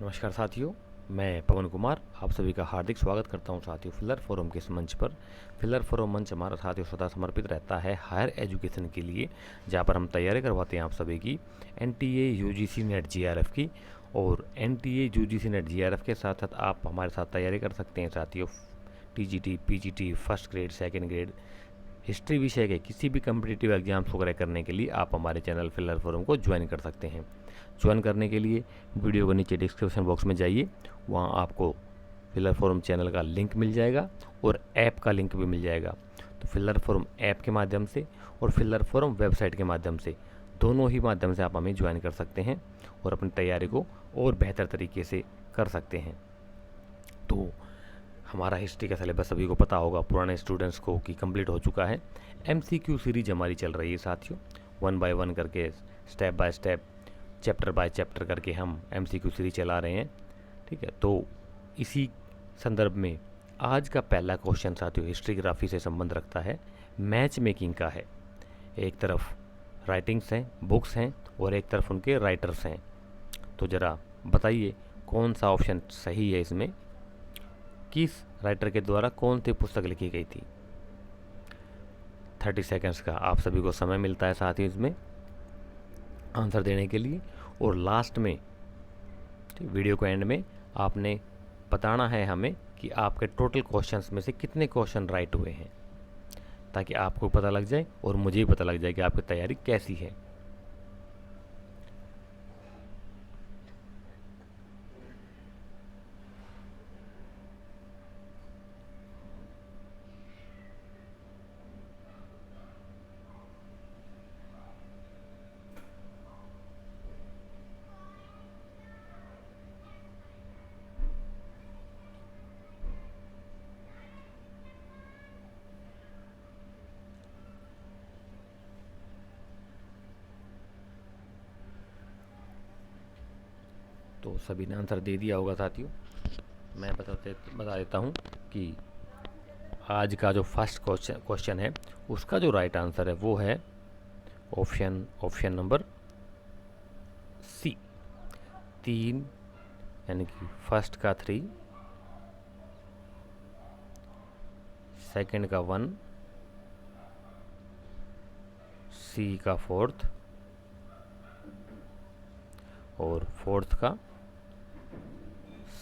नमस्कार साथियों, मैं पवन कुमार आप सभी का हार्दिक स्वागत करता हूं साथियों फिलर फोरम के इस मंच पर। फिलर फोरम मंच हमारा साथियों सदा समर्पित रहता है हायर एजुकेशन के लिए, जहां पर हम तैयारी करवाते हैं आप सभी की एनटीए यूजीसी नेट जीआरएफ की। और एनटीए यूजीसी नेट जीआरएफ के साथ साथ आप हमारे साथ तैयारी कर सकते हैं साथियों TGT, PGT, first grade, second grade, history विषय के किसी भी कम्पिटिटिव एग्जाम्स वगैरह करने के लिए आप हमारे चैनल फिलर फोरम को ज्वाइन कर सकते हैं। ज्वाइन करने के लिए वीडियो के नीचे डिस्क्रिप्शन बॉक्स में जाइए, वहाँ आपको फिलर फोरम चैनल का लिंक मिल जाएगा और ऐप का लिंक भी मिल जाएगा। तो फिलर फोरम ऐप के माध्यम से और फिलर फोरम वेबसाइट के माध्यम से, दोनों ही माध्यम से आप हमें ज्वाइन कर सकते हैं और अपनी तैयारी को और बेहतर तरीके से कर सकते हैं। तो हमारा हिस्ट्री का सिलेबस सभी को पता होगा, पुराने स्टूडेंट्स को कि कंप्लीट हो चुका है। एमसीक्यू सीरीज हमारी चल रही है साथियों, वन बाय वन करके, step by step, chapter by chapter करके हम एमसीक्यू सीरीज चला रहे हैं। ठीक है, तो इसी संदर्भ में आज का पहला क्वेश्चन साथियों हिस्ट्रीग्राफी से संबंध रखता है, मैच मेकिंग का है। एक तरफ राइटिंग्स हैं, बुक्स हैं, और एक तरफ उनके राइटर्स हैं। तो ज़रा बताइए कौन सा ऑप्शन सही है इसमें, किस राइटर के द्वारा कौन सी पुस्तक लिखी गई थी। 30 सेकेंड्स का आप सभी को समय मिलता है साथ ही इसमें आंसर देने के लिए। और लास्ट में वीडियो को एंड में आपने बताना है हमें कि आपके टोटल क्वेश्चंस में से कितने क्वेश्चन राइट हुए हैं, ताकि आपको पता लग जाए और मुझे भी पता लग जाए कि आपकी तैयारी कैसी है। तो सभी ने आंसर दे दिया होगा साथियों। मैं बता देता हूँ कि आज का जो फर्स्ट क्वेश्चन है उसका जो राइट आंसर है वो है ऑप्शन नंबर सी, 3, यानी कि फर्स्ट का 3, सेकंड का 1, सी का 4th और फोर्थ का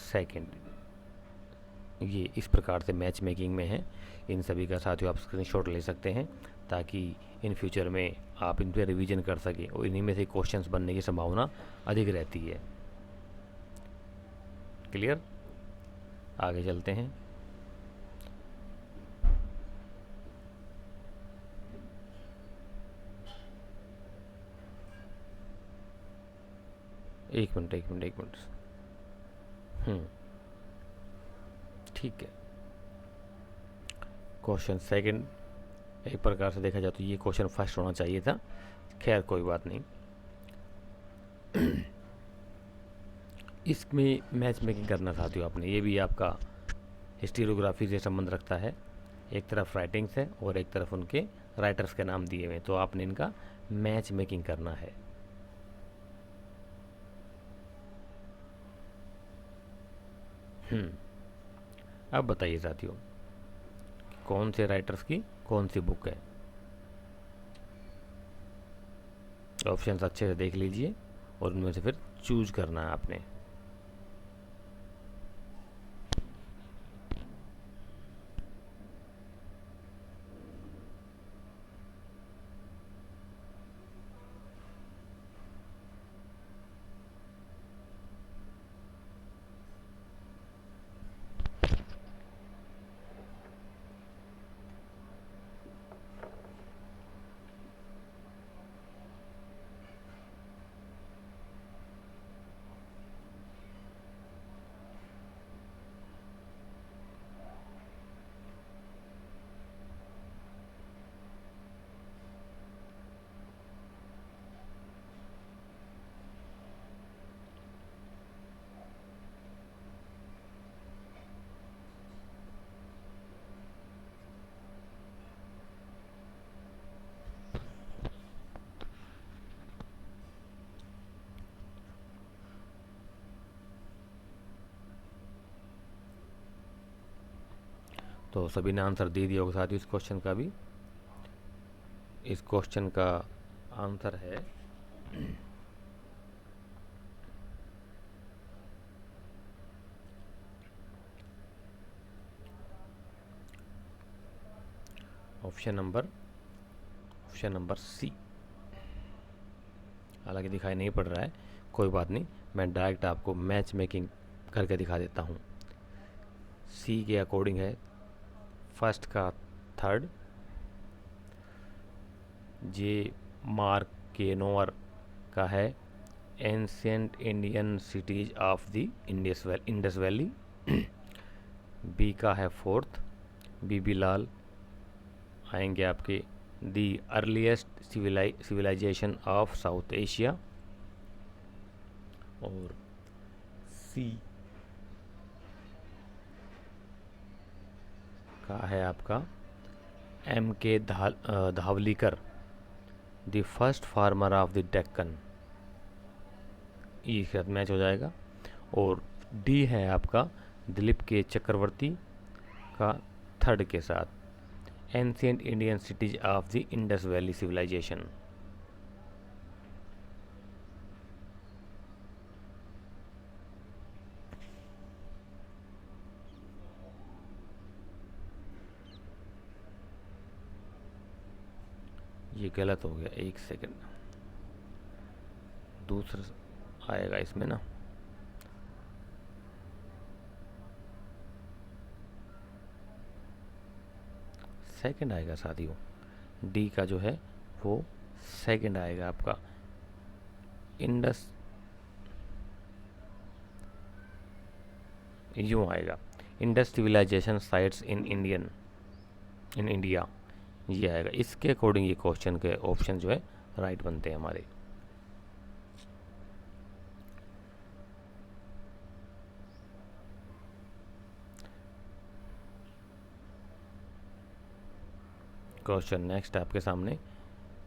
सेकंड। ये इस प्रकार से मैच मेकिंग में है। इन सभी का साथियों आप स्क्रीनशॉट ले सकते हैं, ताकि इन फ्यूचर में आप इन पर रिवीजन कर सकें और इन्हीं में से क्वेश्चंस बनने की संभावना अधिक रहती है। क्लियर, आगे चलते हैं। एक मिनट एक मिनट एक मिनट। ठीक है, क्वेश्चन सेकंड एक प्रकार से देखा जाए तो ये क्वेश्चन फर्स्ट होना चाहिए था। खैर कोई बात नहीं। इसमें मैच मेकिंग करना चाहते हो आपने, ये भी आपका हिस्टोरियोग्राफी से संबंध रखता है। एक तरफ राइटिंग्स है और एक तरफ उनके राइटर्स के नाम दिए हुए, तो आपने इनका मैच मेकिंग करना है। अब बताइए साथियों, कौन से राइटर्स की कौन सी बुक है। ऑप्शंस अच्छे से देख लीजिए और उनमें से फिर चूज करना है आपने। तो सभी ने आंसर दे दिया होगा साथियों इस क्वेश्चन का भी। इस क्वेश्चन का आंसर है ऑप्शन नंबर सी। हालांकि दिखाई नहीं पड़ रहा है, कोई बात नहीं, मैं डायरेक्ट आपको मैच मेकिंग करके दिखा देता हूँ। सी के अकॉर्डिंग है फर्स्ट का थर्ड, जे मार्क केनोवर का है ancient Indian cities of the Indus valley. B का है फोर्थ, बीबी लाल आएंगे आपके the earliest civilisation of South Asia. और सी का है आपका M K Dhavalikar the first farmer of the Deccan. E के साथ मैच हो जाएगा। और डी है आपका दिलीप के चक्रवर्ती का थर्ड के साथ ancient Indian cities of the Indus valley civilization. ये गलत हो गया, एक सेकंड, दूसरा आएगा इसमें ना। सेकंड आएगा साथियों, डी का जो है वो सेकंड आएगा आपका। इंडस यूँ आएगा, Indus civilization sites in India, ये आएगा। इसके अकॉर्डिंग ये क्वेश्चन के ऑप्शन जो है राइट बनते हैं हमारे। क्वेश्चन नेक्स्ट आपके सामने,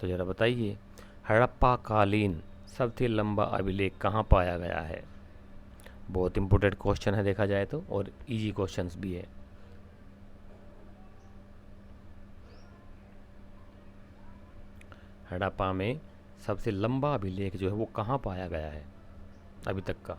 तो ज़रा बताइए हड़प्पा कालीन सबसे लंबा अभिलेख कहाँ पाया गया है। बहुत इंपॉर्टेंट क्वेश्चन है देखा जाए तो, और इजी क्वेश्चंस भी है। हड़प्पा में सबसे लंबा अभिलेख जो है वो कहाँ पाया गया है अभी तक का।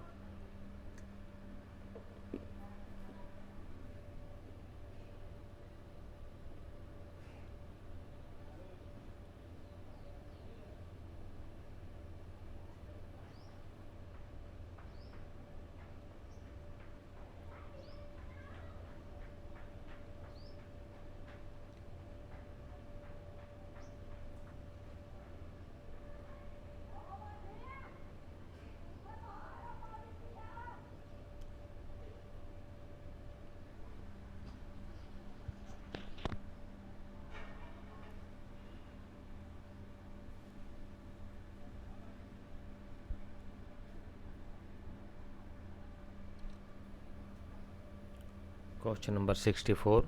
क्वेश्चन नंबर 64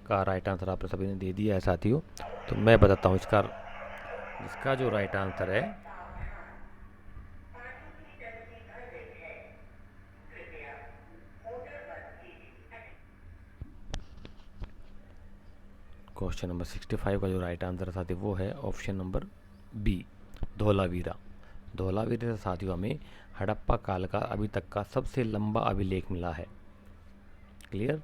का राइट आंसर आप सभी ने दे दिया है साथियों। तो मैं बताता हूँ इसका जो राइट आंसर है क्वेश्चन नंबर 65 का जो राइट आंसर है साथियों वो है option number B, Dholavira. Dholavira से साथियों हमें हड़प्पा काल का अभी तक का सबसे लंबा अभिलेख मिला है। क्लियर।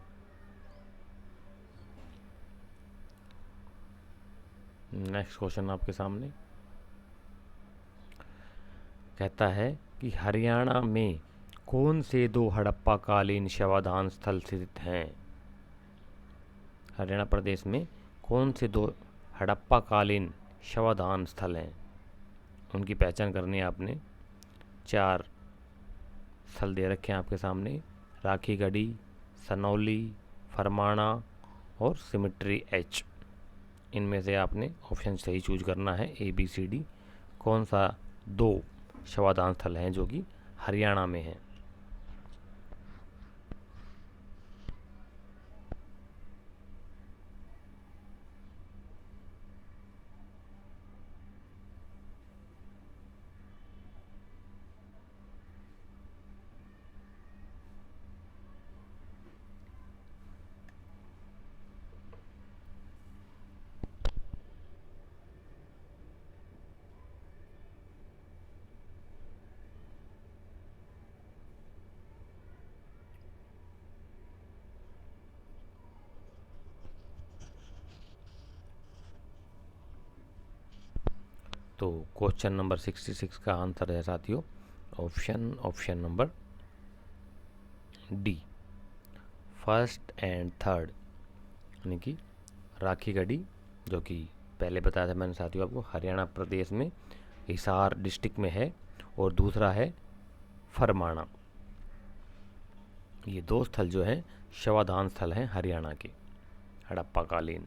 नेक्स्ट क्वेश्चन आपके सामने कहता है कि हरियाणा में कौन से दो हड़प्पा कालीन शवाधान स्थल स्थित हैं। हरियाणा प्रदेश में कौन से दो हड़प्पा कालीन शवाधान स्थल हैं, उनकी पहचान करनी है आपने। 4 स्थल दे रखे हैं आपके सामने, राखी गढ़ी, सनौली, फरमाणा और सिमिट्री एच। इनमें से आपने ऑप्शन सही चूज करना है, ए बी सी डी। कौन सा दो शवाधान स्थल हैं जो कि हरियाणा में हैं। तो क्वेश्चन नंबर 66 का आंसर है साथियों option number D, first and third, यानी कि राखी गढ़ी, जो कि पहले बताया था मैंने साथियों आपको, हरियाणा प्रदेश में हिसार डिस्ट्रिक्ट में है, और दूसरा है फरमाना। ये दो स्थल जो हैं शवाधान स्थल हैं हरियाणा के हड़प्पा कालीन।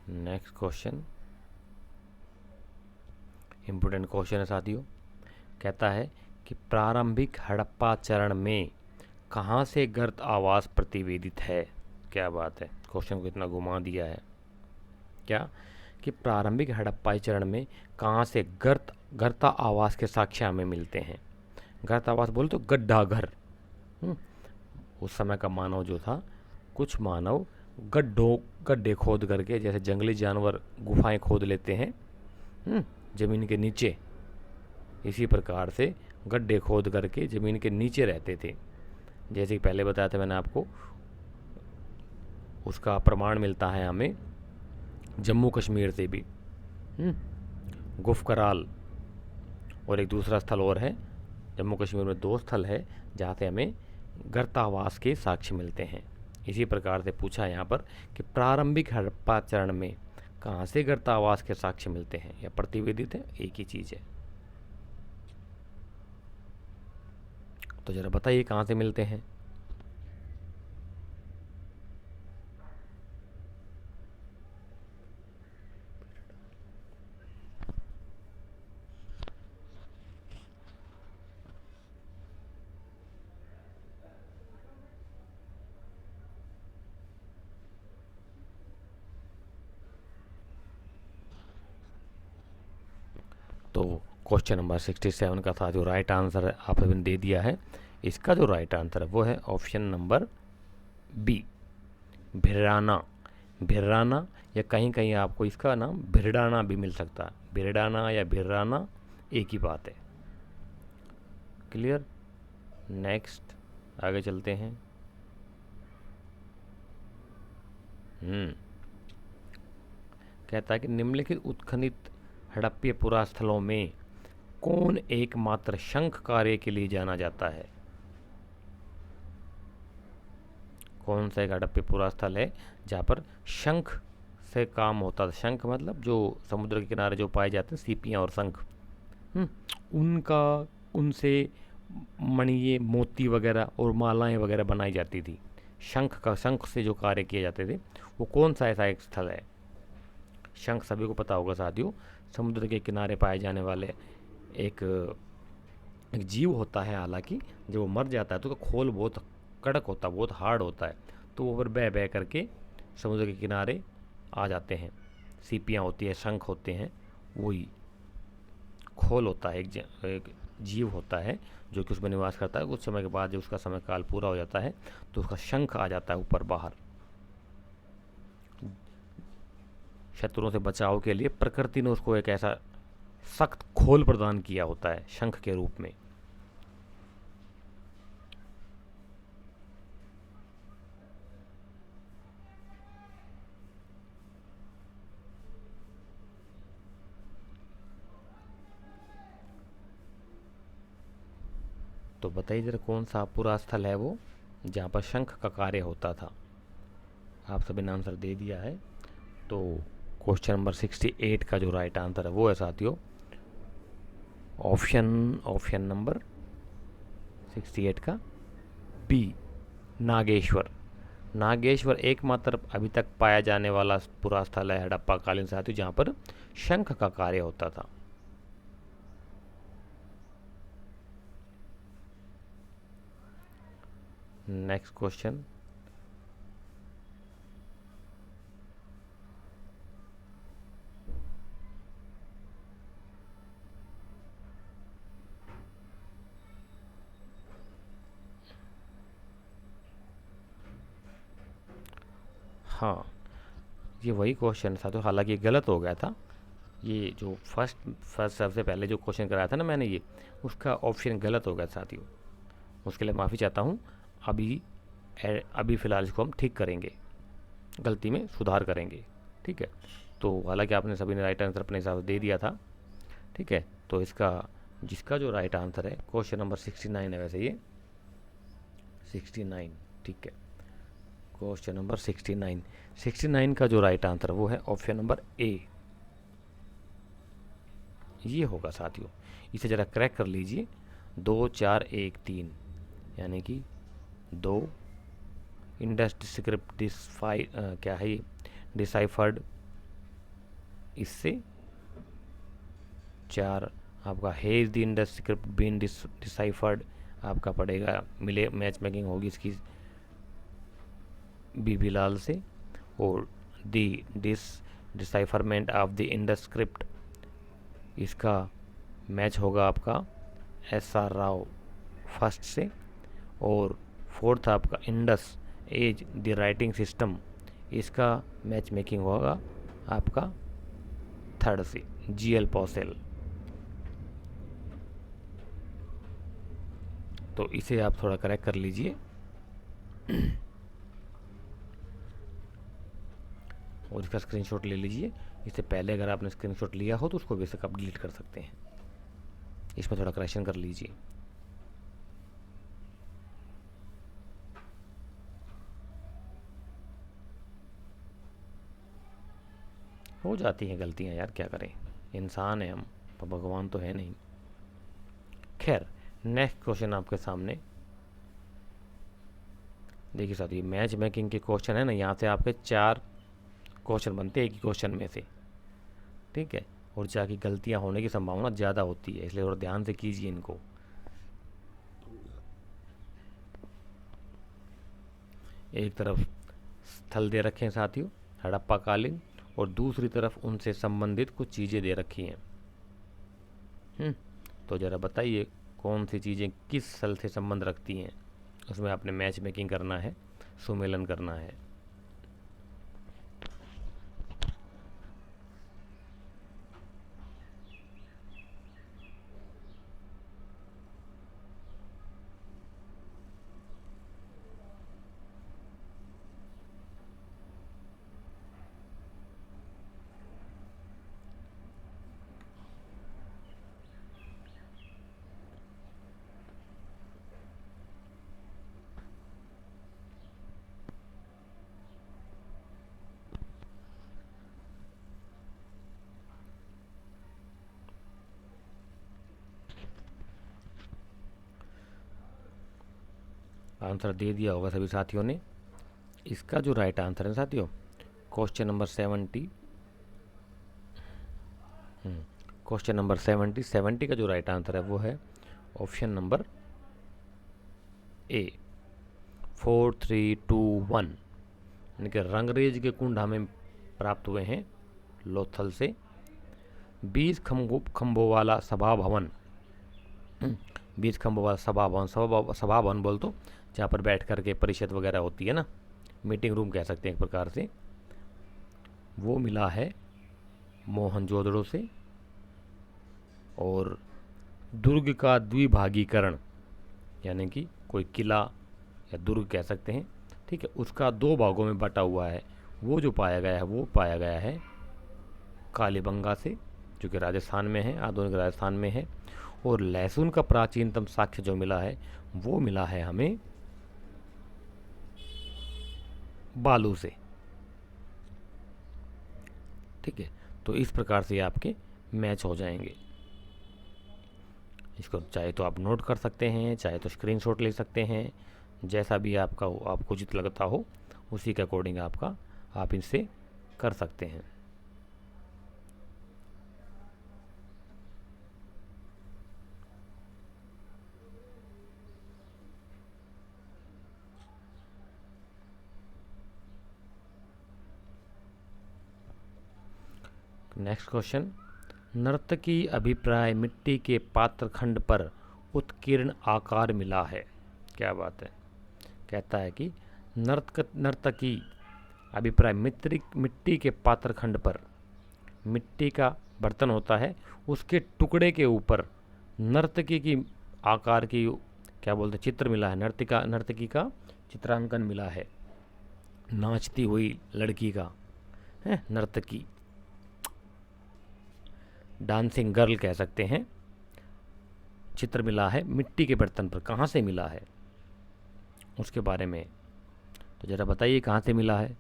नेक्स्ट क्वेश्चन इम्पोर्टेंट क्वेश्चन है साथियों, कहता है कि प्रारंभिक हड़प्पा चरण में कहाँ से गर्त आवास प्रतिवेदित है। क्या बात है, क्वेश्चन को इतना घुमा दिया है क्या कि प्रारंभिक हड़प्पाई चरण में कहाँ से गर्ता आवास के साक्ष्य हमें मिलते हैं। गर्त आवास बोले तो गड्ढा घर। उस समय का मानव जो था, कुछ मानव गड्ढे खोद करके, जैसे जंगली जानवर गुफाएं खोद लेते हैं ज़मीन के नीचे, इसी प्रकार से गड्ढे खोद करके ज़मीन के नीचे रहते थे। जैसे कि पहले बताया था मैंने आपको, उसका प्रमाण मिलता है हमें जम्मू कश्मीर से भी, गुफकराल, और एक दूसरा स्थल और है जम्मू कश्मीर में, दो स्थल है जहाँ से हमें गर्तावास के साक्ष्य मिलते हैं। इसी प्रकार से पूछा है यहाँ पर कि प्रारंभिक हड़प्पा चरण में कहाँ से गर्तावास के साक्ष्य मिलते हैं या प्रतिवेदित है, एक ही चीज़ है। तो जरा बताइए कहाँ से मिलते हैं। तो क्वेश्चन नंबर 67 का था जो राइट आंसर आप सभी ने दे दिया है। इसका जो राइट आंसर है वो है ऑप्शन नंबर बी, भिराना। भिराना, या कहीं कहीं आपको इसका नाम भिरडाना भी मिल सकता है। भिरडाना या भिराना एक ही बात है। क्लियर। नेक्स्ट आगे चलते हैं। कहता है कि निम्नलिखित उत्खनित हड़प्पीय पुरास्थलों में कौन एकमात्र शंख कार्य के लिए जाना जाता है। कौन सा एक हड़प्पी पुरास्थल है जहाँ पर शंख से काम होता था। शंख मतलब जो समुद्र के किनारे जो पाए जाते हैं सीपियाँ और शंख, उनसे मणिये, मोती वगैरह और मालाएं वगैरह बनाई जाती थी। शंख से जो कार्य किए जाते थे, वो कौन सा ऐसा एक स्थल है। शंख सभी को पता होगा साथियों, समुद्र के किनारे पाए जाने वाले एक जीव होता है। हालांकि जब वो मर जाता है तो उसका खोल बहुत कड़क होता है, बहुत हार्ड होता है, तो वो फिर बह बह करके समुद्र के किनारे आ जाते हैं। सीपियाँ होती है, शंख होते हैं, वही खोल होता है, एक जीव होता है जो कि उसमें निवास करता है। कुछ समय के बाद जब उसका समय काल पूरा हो जाता है तो उसका शंख आ जाता है ऊपर बाहर। शत्रुओं से बचाव के लिए प्रकृति ने उसको एक ऐसा सख्त खोल प्रदान किया होता है शंख के रूप में। तो बताइए जरा कौन सा पूरा स्थल है वो जहाँ पर शंख का कार्य होता था। आप सभी ने आंसर दे दिया है। तो क्वेश्चन नंबर 68 का जो राइट आंसर है वो है साथियों ऑप्शन नंबर 68 का बी, नागेश्वर। नागेश्वर एकमात्र अभी तक पाया जाने वाला पूरा स्थल है हड़प्पा कालीन साथियों जहाँ पर शंख का कार्य होता था। नेक्स्ट क्वेश्चन, हाँ ये वही क्वेश्चन था। तो हालांकि ये गलत हो गया था। ये जो फर्स्ट सबसे पहले जो क्वेश्चन कराया था ना मैंने, ये उसका ऑप्शन गलत हो गया साथियों। उसके लिए माफ़ी चाहता हूँ। अभी फ़िलहाल इसको हम ठीक करेंगे, गलती में सुधार करेंगे। ठीक है, तो हालांकि आपने सभी ने राइट आंसर अपने हिसाब से दे दिया था। ठीक है, तो जिसका जो राइट आंसर है क्वेश्चन नंबर 69 है, वैसे ये 69। ठीक है, क्वेश्चन नंबर 69 का जो राइट आंसर वो है ऑप्शन नंबर ए, ये होगा साथियों। इसे ज़रा क्रैक कर लीजिए। 2 4 1 3 यानी कि 2 इंडस स्क्रिप्ट क्या है ये डिसाइफर्ड, इससे 4 आपका has the Indus script been deciphered, आपका पड़ेगा मिले मैच मेकिंग होगी इसकी बीबी लाल से। और the decipherment of the Indus script, इसका मैच होगा आपका SR राव फर्स्ट से। और फोर्थ आपका Indus as the writing system, इसका मैच मेकिंग होगा आपका थर्ड से GL पॉसेल। तो इसे आप थोड़ा करेक्ट कर लीजिए और इसका स्क्रीनशॉट ले लीजिए। इससे पहले अगर आपने स्क्रीनशॉट लिया हो तो उसको बेशक आप डिलीट कर सकते हैं। इसमें थोड़ा करेक्शन कर लीजिए। हो जाती हैं गलतियां यार, क्या करें, इंसान है हम, तो भगवान तो है नहीं। खैर, नेक्स्ट क्वेश्चन आपके सामने देखिए साथियों, मैच मेकिंग के क्वेश्चन है ना, यहाँ से आपके 4 क्वेश्चन बनते हैं एक ही क्वेश्चन में से। ठीक है, और जाके गलतियां होने की संभावना ज़्यादा होती है, इसलिए थोड़ा ध्यान से कीजिए इनको। एक तरफ स्थल दे रखे हैं साथियों हड़प्पा कालीन, और दूसरी तरफ उनसे संबंधित कुछ चीज़ें दे रखी हैं। तो ज़रा बताइए कौन सी चीज़ें किस स्थल से संबंध रखती हैं, उसमें आपने मैच मेकिंग करना है, सुमेलन करना है। आंसर दे दिया होगा सभी साथियों ने। इसका जो राइट आंसर है साथियों क्वेश्चन नंबर 70, क्वेश्चन नंबर 70 का जो राइट आंसर है वो है ऑप्शन नंबर ए 4 3 2 1, यानी कि रंगरेज के कुंड हमें प्राप्त हुए हैं लोथल से। 20 खम्भों वाला सभा भवन, 20 खम्भों वाला सभा भवन बोल तो जहाँ पर बैठ कर के परिषद वगैरह होती है ना, मीटिंग रूम कह सकते हैं एक प्रकार से, वो मिला है मोहनजोदड़ो से। और दुर्ग का द्विभागीकरण, यानी कि कोई किला या दुर्ग कह सकते हैं, ठीक है, उसका 2 भागों में बटा हुआ है, वो जो पाया गया है वो पाया गया है कालीबंगा से, जो कि राजस्थान में है, आधुनिक राजस्थान में है। और लहसुन का प्राचीनतम साक्ष्य जो मिला है वो मिला है हमें बालू से। ठीक है, तो इस प्रकार से आपके मैच हो जाएंगे। इसको चाहे तो आप नोट कर सकते हैं, चाहे तो स्क्रीनशॉट ले सकते हैं, जैसा भी आपका आपको उचित लगता हो उसी के अकॉर्डिंग आप इनसे कर सकते हैं। नेक्स्ट क्वेश्चन, नर्तकी अभिप्राय मिट्टी के पात्रखंड पर उत्कीर्ण आकार मिला है। क्या बात है, कहता है कि नर्तकी अभिप्राय मिट्टी के पात्रखंड पर, मिट्टी का बर्तन होता है उसके टुकड़े के ऊपर नर्तकी की आकार की क्या बोलते चित्र मिला है, नर्तकी का चित्रांकन मिला है, नाचती हुई लड़की का है नर्तकी, डांसिंग गर्ल कह सकते हैं। चित्र मिला है मिट्टी के बर्तन पर, कहाँ से मिला है उसके बारे में तो ज़रा बताइए कहाँ से मिला है।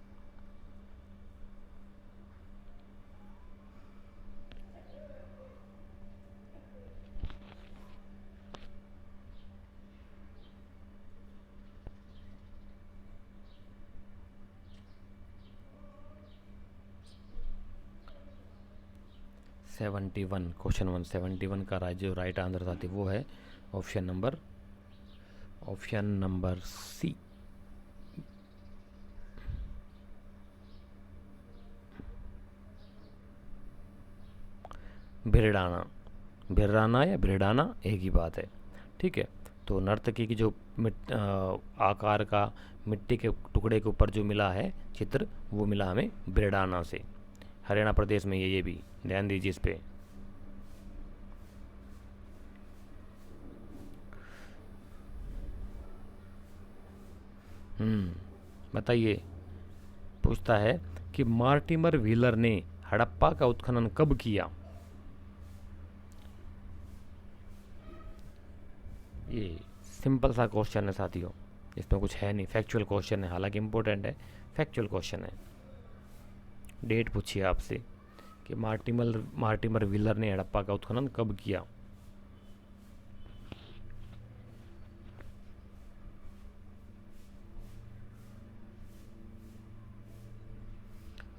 क्वेश्चन 171 का जो राइट आंसर था वो है ऑप्शन नंबर सी। भिरडाना, भिरडाना या भिरडाना एक ही बात है, ठीक है। तो नर्तकी की जो आकार का मिट्टी के टुकड़े के ऊपर जो मिला है चित्र, वो मिला हमें भिरडाना से। हरियाणा प्रदेश में ये भी ध्यान दीजिए इस पे। बताइए, पूछता है कि मार्टिमर व्हीलर ने हड़प्पा का उत्खनन कब किया। ये सिंपल सा क्वेश्चन है साथियों, इसमें कुछ है नहीं, फैक्चुअल क्वेश्चन है, हालांकि इम्पोर्टेंट है, फैक्चुअल क्वेश्चन है। डेट पूछिए आपसे कि मार्टिमर व्हीलर ने हड़प्पा का उत्खनन कब किया।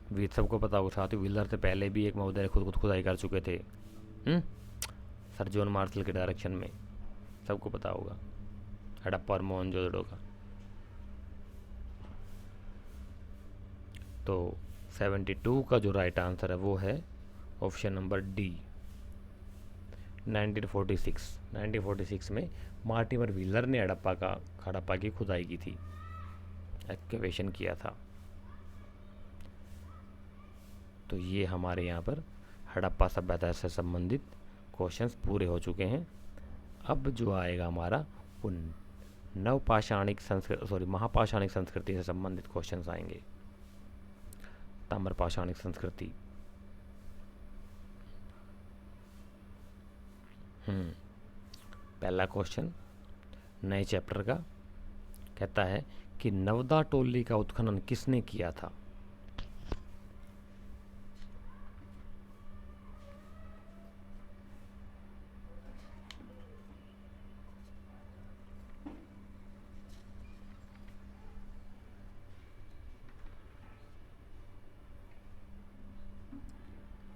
वीर सबको पता होगा साथियों, व्हीलर से पहले भी एक महोदय खुद खुदाई कर चुके थे, सर जॉन मार्शल के डायरेक्शन में, सबको पता होगा हड़प्पा और मोहनजोदड़ो का। तो 72 का जो राइट आंसर है वो है ऑप्शन नंबर डी, 1946 में मार्टिमर व्हीलर ने हड़प्पा की खुदाई की थी, एक्सकेवेशन किया था। तो ये हमारे यहाँ पर हड़प्पा सभ्यता से संबंधित क्वेश्चंस पूरे हो चुके हैं। अब जो आएगा हमारा वो महापाषाणिक संस्कृति से संबंधित क्वेश्चंस आएंगे। ताम्रपाषाणिक संस्कृति, पहला क्वेश्चन नए चैप्टर का कहता है कि नवदा टोली का उत्खनन किसने किया था।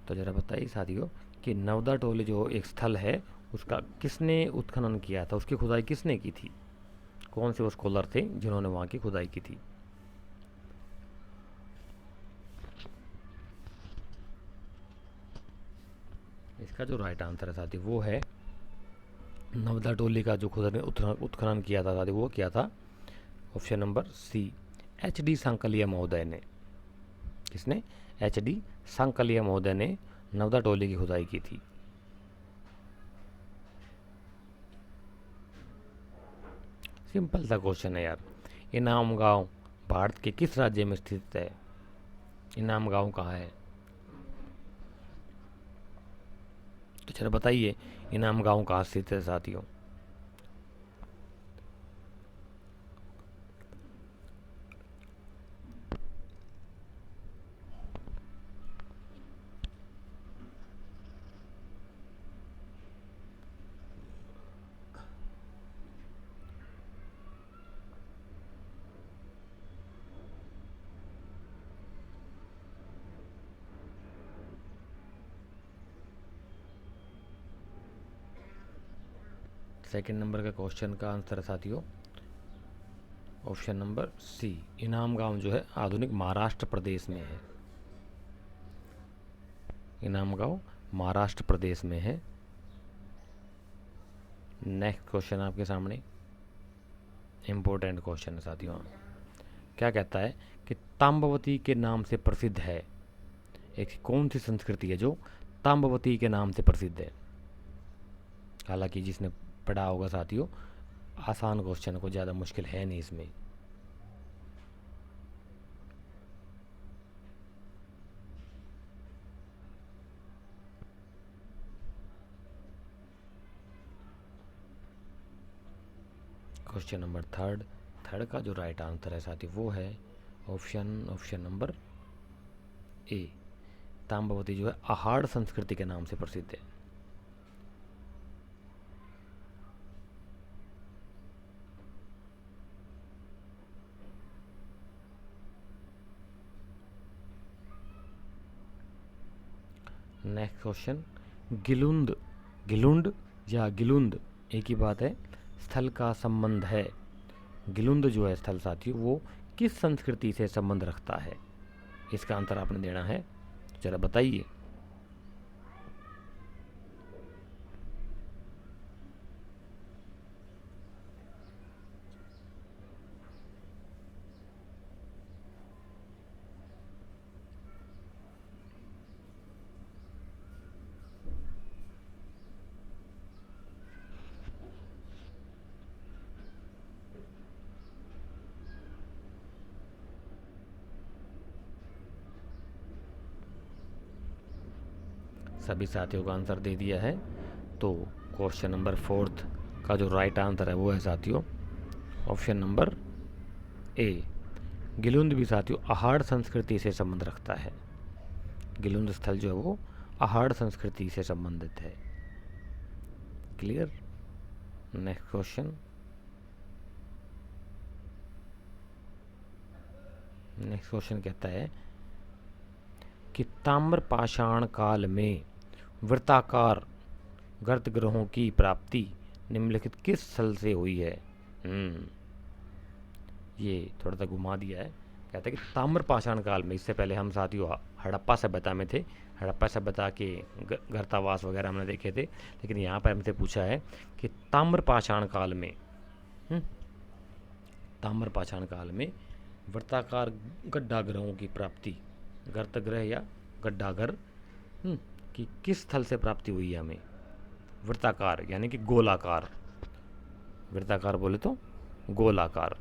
तो जरा बताइए साथियों कि नवदा टोली जो एक स्थल है उसका किसने उत्खनन किया था, उसकी खुदाई किसने की थी, कौन से वो स्कॉलर थे जिन्होंने वहाँ की खुदाई की थी। इसका जो राइट आंसर है साथी वो है नवदा टोली का जो उत्खनन किया था साथी, वो किया था option number C, HD Sankalia महोदय ने। किसने? HD सांकलिया महोदय ने नवदा टोली की खुदाई की थी। सिंपल सा क्वेश्चन है यार। इनाम गांव भारत के किस राज्य में स्थित है? इनाम गांव कहाँ है? तो चलो बताइए इनाम गांव कहाँ स्थित है साथियों। सेकंड नंबर का क्वेश्चन का आंसर है साथियों ऑप्शन नंबर सी, इनाम गांव जो है आधुनिक महाराष्ट्र प्रदेश में है। इनाम गांव महाराष्ट्र प्रदेश में है। नेक्स्ट क्वेश्चन आपके सामने इम्पोर्टेंट क्वेश्चन है साथियों। क्या कहता है कि ताम्रवती के नाम से प्रसिद्ध है, एक कौन सी संस्कृति है जो ताम्रवती के नाम से प्रसिद्ध है। हालांकि जिसने पढ़ा होगा साथियों, आसान क्वेश्चन को, ज़्यादा मुश्किल है नहीं इसमें। क्वेश्चन नंबर थर्ड, थर्ड का जो राइट आंसर है साथी वो है ऑप्शन नंबर ए। ताम्रवती जो है आहार संस्कृति के नाम से प्रसिद्ध है। नेक्स्ट क्वेश्चन, गिलुंद, गिलुंड या गिलुंद एक ही बात है, स्थल का संबंध है। गिलुंद जो है स्थल साथियों वो किस संस्कृति से संबंध रखता है? इसका आंसर आपने देना है, जरा बताइए। सभी साथियों का आंसर दे दिया है, तो क्वेश्चन नंबर फोर्थ का जो राइट आंसर है वो है साथियों ऑप्शन नंबर ए। गिलुंद भी साथियों आहार संस्कृति से संबंध रखता है। गिलुंद स्थल जो है वो आहार संस्कृति से संबंधित है। Clear? Next question, next question कहता है कि ताम्र पाषाण काल में वृत्ताकार गर्तगृहों की प्राप्ति निम्नलिखित किस स्थल से हुई है? ये थोड़ा सा घुमा दिया है। कहता है कि ताम्र पाषाण काल में, इससे पहले हम साथियों हड़प्पा सभ्यता में थे, हड़प्पा सभ्यता के गर्तावास वगैरह हमने देखे थे, लेकिन यहाँ पर हमसे पूछा है कि ताम्र पाषाण काल में, ताम्र पाषाण काल में वृत्ताकार गड्ढागृहों की प्राप्ति, गर्तगृह या गड्ढागर कि किस स्थल से प्राप्ति हुई है हमें? वृत्ताकार यानी कि गोलाकार, वृत्ताकार बोले तो गोलाकार।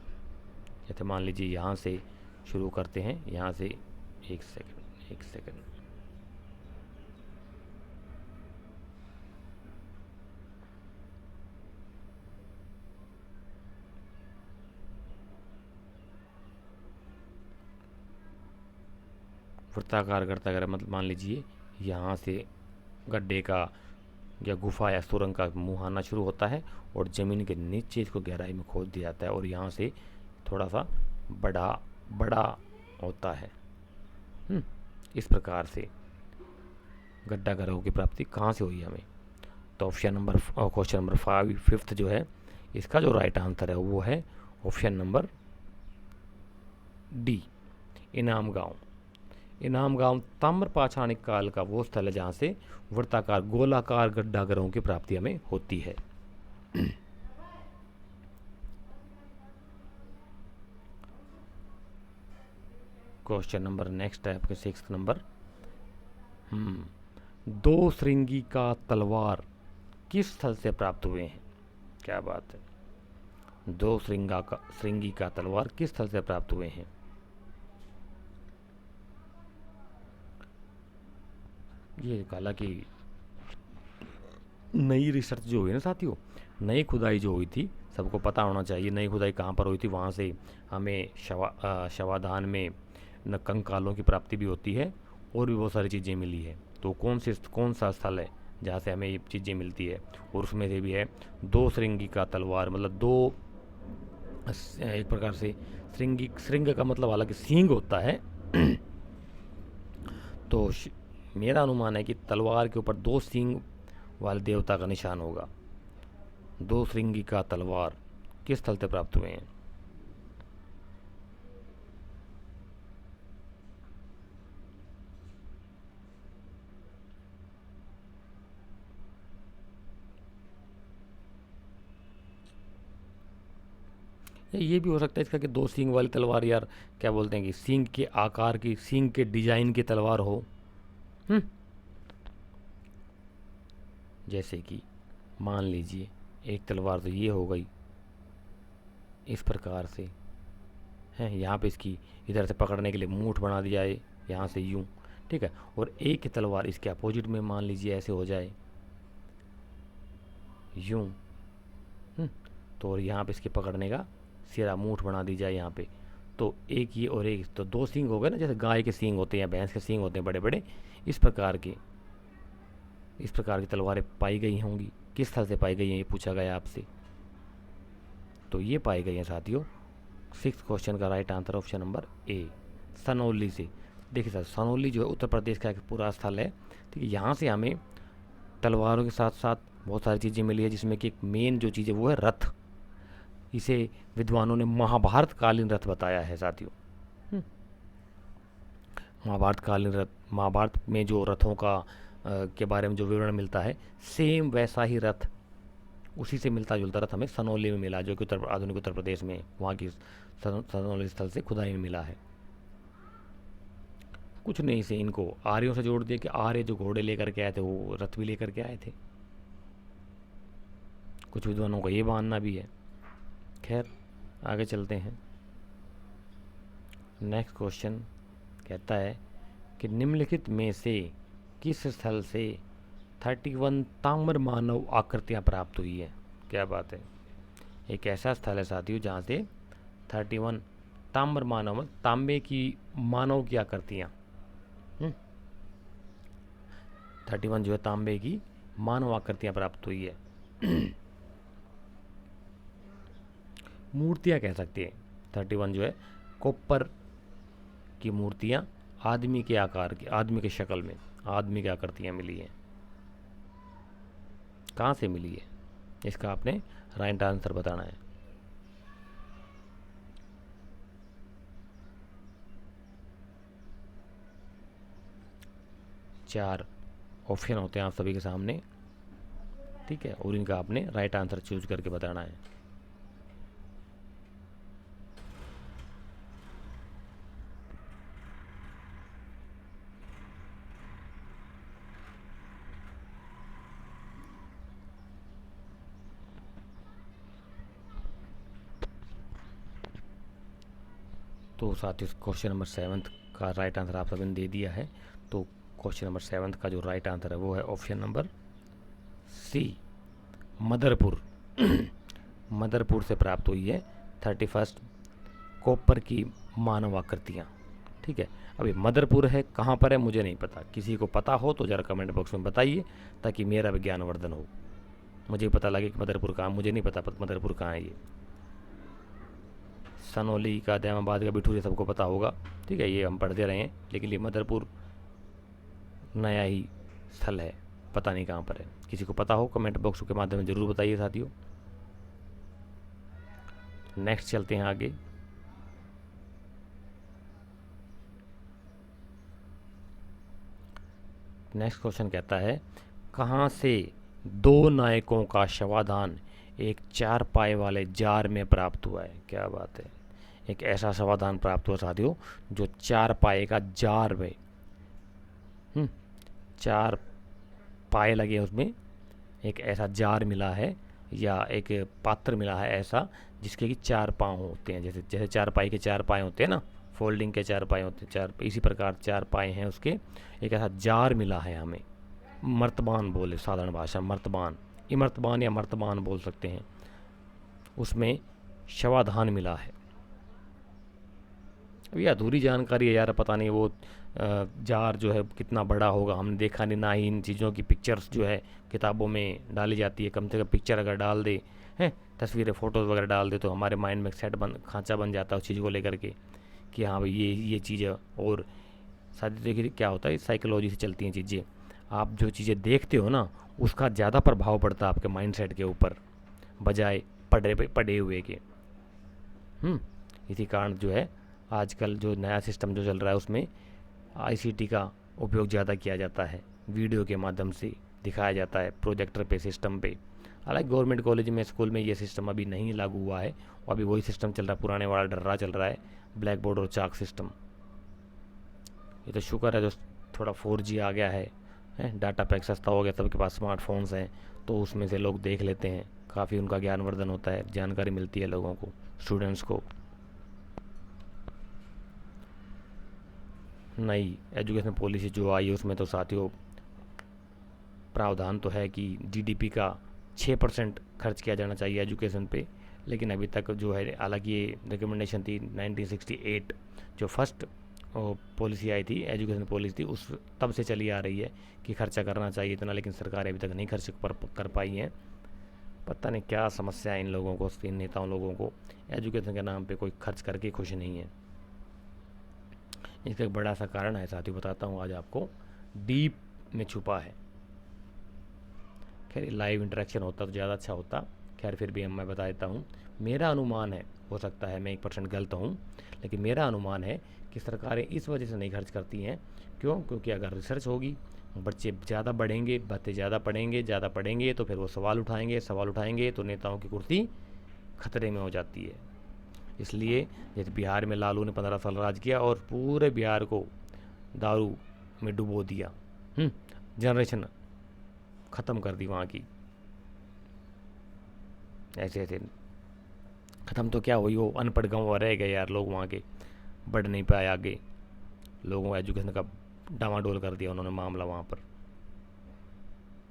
जैसे मान लीजिए यहाँ से शुरू करते हैं, यहाँ से एक सेकंड वृत्ताकार गर्ताकार मतलब मान लीजिए यहाँ से गड्ढे का या गुफा या सुरंग का मुंह आना शुरू होता है और ज़मीन के नीचे इसको गहराई में खोद दिया जाता है और यहाँ से थोड़ा सा बड़ा होता है। इस प्रकार से गड्ढा घरों की प्राप्ति कहाँ से हुई हमें? तो option number question number 5 fifth जो है इसका जो राइट आंसर है वो है ऑप्शन नंबर डी, इनाम गांव। इनाम गांव ताम्र पाषाणिक काल का वो स्थल है जहाँ से वृत्ताकार गोलाकार गड्ढागरों की प्राप्ति हमें होती है। क्वेश्चन नंबर नेक्स्ट है आपके 6 नंबर, दो श्रृंगी का तलवार किस स्थल से प्राप्त हुए हैं? क्या बात है, दो श्रृंगी का तलवार किस स्थल से प्राप्त हुए हैं? ये हालांकि नई रिसर्च जो हुई ना साथियों, नई खुदाई जो हुई थी, सबको पता होना चाहिए नई खुदाई कहाँ पर हुई थी। वहाँ से हमें शवाधान में न कंकालों की प्राप्ति भी होती है और भी बहुत सारी चीज़ें मिली है। तो कौन सा स्थल है जहाँ से हमें ये चीज़ें मिलती है? और उसमें से भी है दो श्रृंगी का तलवार, मतलब दो, एक प्रकार से श्रृंग का मतलब हालांकि सींग होता है। तो मेरा अनुमान है कि तलवार के ऊपर दो सींग वाले देवता का निशान होगा। दो श्रृंगी का तलवार किस स्थल से प्राप्त हुए हैं? ये भी हो सकता है इसका कि दो सींग वाली तलवार, यार क्या बोलते हैं कि सींग के आकार की, सींग के डिजाइन की तलवार हो। जैसे कि मान लीजिए एक तलवार तो ये हो गई इस प्रकार से है, यहाँ पे इसकी इधर से पकड़ने के लिए मूठ बना दिया है यहाँ से यूं, ठीक है। और एक की तलवार इसके अपोजिट में मान लीजिए ऐसे हो जाए यूं, तो यहाँ पे इसके पकड़ने का सिरा मूठ बना दी जाए यहाँ पे, तो एक ये और एक, तो दो सींग हो गए ना, जैसे गाय के सींग होते हैं या भैंस के सींग होते हैं बड़े बड़े, इस प्रकार की तलवारें पाई गई होंगी। किस स्थल से पाई गई हैं ये पूछा गया आपसे, तो ये पाई गई हैं साथियों। 6th क्वेश्चन का right answer option number A, Sanauli से। देखिए सर, सनौली जो है उत्तर प्रदेश का एक पूरा स्थल है, ठीक है। यहाँ से हमें तलवारों के साथ साथ बहुत सारी चीज़ें मिली है, जिसमें कि एक मेन जो चीज़ है वो है रथ। इसे विद्वानों ने महाभारत कालीन रथ बताया है साथियों। महाभारत कालीन रथ, महाभारत में जो रथों का के बारे में जो विवरण मिलता है, सेम वैसा ही रथ, उसी से मिलता जुलता रथ हमें सनौली में मिला, जो कि आधुनिक उत्तर प्रदेश में वहाँ की सनौली स्थल से खुदाई में मिला है। कुछ नहीं से इनको आर्यों से जोड़ दिया कि आर्य जो घोड़े लेकर के आए थे वो रथ भी लेकर के आए थे। कुछ विद्वानों का ये मानना भी है। खैर आगे चलते हैं। नेक्स्ट क्वेश्चन कहता है कि निम्नलिखित में से किस स्थल से 31 ताम्र मानव आकृतियाँ प्राप्त हुई है। क्या बात है, एक ऐसा स्थल है साथियों जहाँ से 31 ताम्र मानव, तांबे की मानव की आकृतियाँ, 31 जो है तांबे की मानव आकृतियाँ प्राप्त हुई है। मूर्तियाँ कह सकते हैं, 31 जो है कॉपर की मूर्तियाँ आदमी के आकार की, आदमी के शक्ल में आदमी की आकृतियाँ मिली हैं। कहाँ से मिली है इसका आपने राइट आंसर बताना है। चार ऑप्शन होते हैं आप सभी के सामने, ठीक है, और इनका आपने राइट आंसर चूज करके बताना है। तो साथ ही क्वेश्चन नंबर 7 का राइट आंसर आप सभी ने दे दिया है। तो क्वेश्चन नंबर 7 का जो राइट आंसर है वो है ऑप्शन नंबर सी, मदरपुर। मदरपुर से प्राप्त हुई है 31 कॉपर की मानव आकृतियाँ, ठीक है। अभी मदरपुर है कहाँ पर है मुझे नहीं पता, किसी को पता हो तो ज़रा कमेंट बॉक्स में बताइए ताकि मेरा विज्ञानवर्धन हो, मुझे पता लगे कि मदरपुर कहाँ, मुझे नहीं पता मदरपुर कहाँ है ये। सनौली का, दैमाबाद का, बिठूर, ये सबको पता होगा, ठीक है, ये हम पढ़ते रहे हैं, लेकिन ये मदरपुर नया ही स्थल है, पता नहीं कहाँ पर है। किसी को पता हो कमेंट बॉक्स के माध्यम से ज़रूर बताइए साथियों। नेक्स्ट चलते हैं आगे। नेक्स्ट क्वेश्चन कहता है कहाँ से 2 नायकों का शवाधान एक 4 पाए वाले जार में प्राप्त हुआ है। क्या बात है, एक ऐसा शवाधान प्राप्त हुआ साथियों जो 4 पाए का जार में, 4 पाए लगे उसमें, एक ऐसा जार मिला है या एक पात्र मिला है ऐसा जिसके कि 4 पाँव होते हैं, जैसे जैसे 4 पाई के 4 पाए होते हैं ना, फोल्डिंग के 4 पाए होते हैं, 4 इसी प्रकार 4 पाए हैं उसके, एक ऐसा जार मिला है हमें। मर्तबान बोले साधारण भाषा, मर्तबान, इमर्तबान या मर्तबान बोल सकते हैं, उसमें शवाधान मिला है। अब ये अधूरी जानकारी है यार, पता नहीं वो जार जो है कितना बड़ा होगा, हमने देखा नहीं, ना ही इन चीज़ों की पिक्चर्स जो है किताबों में डाली जाती है। कम से कम पिक्चर अगर डाल दे हैं, तस्वीरें फ़ोटोज़ वगैरह डाल दे तो हमारे माइंड में सेट खांचा बन जाता है उस चीज़ को लेकर के कि हाँ भाई ये चीज़ है। और साथ ही देखिए क्या होता है, साइकोलॉजी से चलती हैं चीज़ें, आप जो चीज़ें देखते हो ना उसका ज़्यादा प्रभाव पड़ता है आपके माइंडसेट के ऊपर बजाय पढ़े हुए के। इसी कारण जो है आजकल जो नया सिस्टम जो चल रहा है उसमें आईसीटी का उपयोग ज़्यादा किया जाता है, वीडियो के माध्यम से दिखाया जाता है प्रोजेक्टर पे, सिस्टम पे। हालांकि गवर्नमेंट कॉलेज में, स्कूल में ये सिस्टम अभी नहीं लागू हुआ है, और अभी वही सिस्टम चल रहा है, पुराने वाला डर्रा चल रहा है, ब्लैक बोर्ड और चाक सिस्टम। ये तो शुक्र है जो थोड़ा 4G आ गया है, डाटा पैक सस्ता हो गया, सबके पास स्मार्टफोन्स हैं, तो उसमें से लोग देख लेते हैं, काफ़ी उनका ज्ञानवर्धन होता है, जानकारी मिलती है लोगों को, स्टूडेंट्स को। नई एजुकेशन पॉलिसी जो आई है उसमें तो साथियों प्रावधान तो है कि जीडीपी का 6% खर्च किया जाना चाहिए एजुकेशन पे, लेकिन अभी तक जो है, हालांकि ये रिकमेंडेशन थी 1968 जो फर्स्ट पॉलिसी आई थी, एजुकेशन पॉलिसी थी, उस तब से चली आ रही है कि खर्चा करना चाहिए इतना, लेकिन सरकार अभी तक नहीं खर्च कर पाई हैं। पता नहीं क्या समस्या है इन लोगों को, इन नेताओं लोगों को, एजुकेशन के नाम पे कोई खर्च करके खुश नहीं है। इसका एक बड़ा सा कारण है साथियों, बताता हूँ आज आपको, डीप में छुपा है। खैर लाइव इंटरेक्शन होता तो ज़्यादा अच्छा होता, खैर फिर भी मैं बता देता हूँ। मेरा अनुमान है, हो सकता है मैं 1% गलत हूँ, लेकिन मेरा अनुमान है कि सरकारें इस वजह से नहीं खर्च करती हैं। क्यों? क्योंकि अगर रिसर्च होगी, बच्चे ज़्यादा बढ़ेंगे, बच्चे ज़्यादा पढ़ेंगे तो फिर वो सवाल उठाएंगे तो नेताओं की कुर्सी खतरे में हो जाती है। इसलिए जैसे बिहार में लालू ने 15 साल राज किया और पूरे बिहार को दारू में डुबो दिया, जनरेशन ख़त्म कर दी वहाँ की। ऐसे ऐसे ख़त्म तो क्या हुई, वो अनपढ़ गाँव रह गए यार, लोग वहाँ के बढ़ नहीं पाए आगे, लोगों को एजुकेशन का डामाडोल कर दिया उन्होंने मामला वहाँ पर,